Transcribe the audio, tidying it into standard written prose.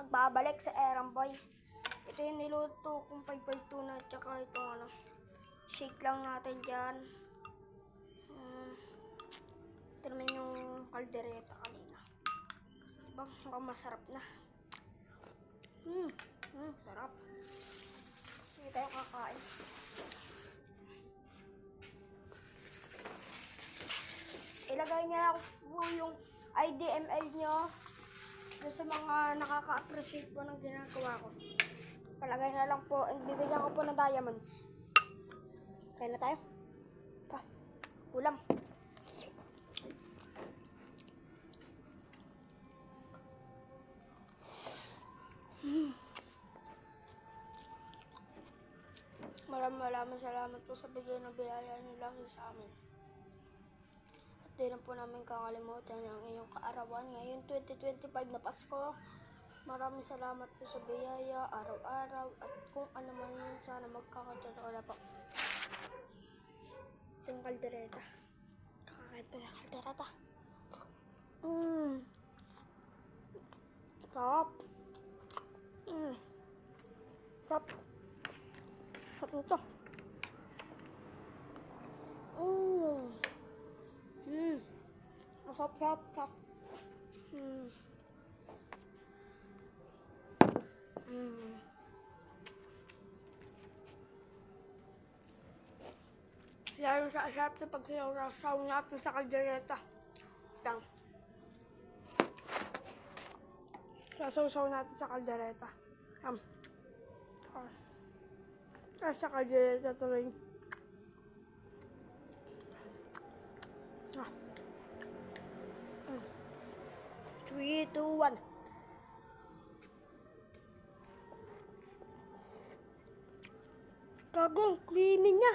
nagbabalik sa Eramboy. Ito yung niluto kong 5 tuna at saka ito ano. Shake lang natin dyan. Ito naman yung kaldereta kanina. Diba? Mukhang masarap na. Sarap. Sige tayo kakain. Ilagay niya po yung IDML nyo sa mga nakaka-appreciate po ng ginagawa ko. Palagay na lang po, bibigyan ko po ng diamonds. Kaya na tayo. Ulam. Maraming salamat po sa bigay ng biyaya nila sa amin. Di na po namin kakalimutan ang iyong kaarawan. Ngayon 2025 na Pasko. Maraming salamat po sa biyaya, araw-araw, at kung ano man yun, sana magkakatotoo na po. Yung kaldereta. Kakakain tayo kaldereta. Sarap. Sarap. Sarap nito. Sarap. Lalo sa sarap na pagsasaw natin sa kaldereta. Sasaw natin sa kaldereta. Sa kaldereta tuloy. 3, 2, 1. Kagong creamy niya.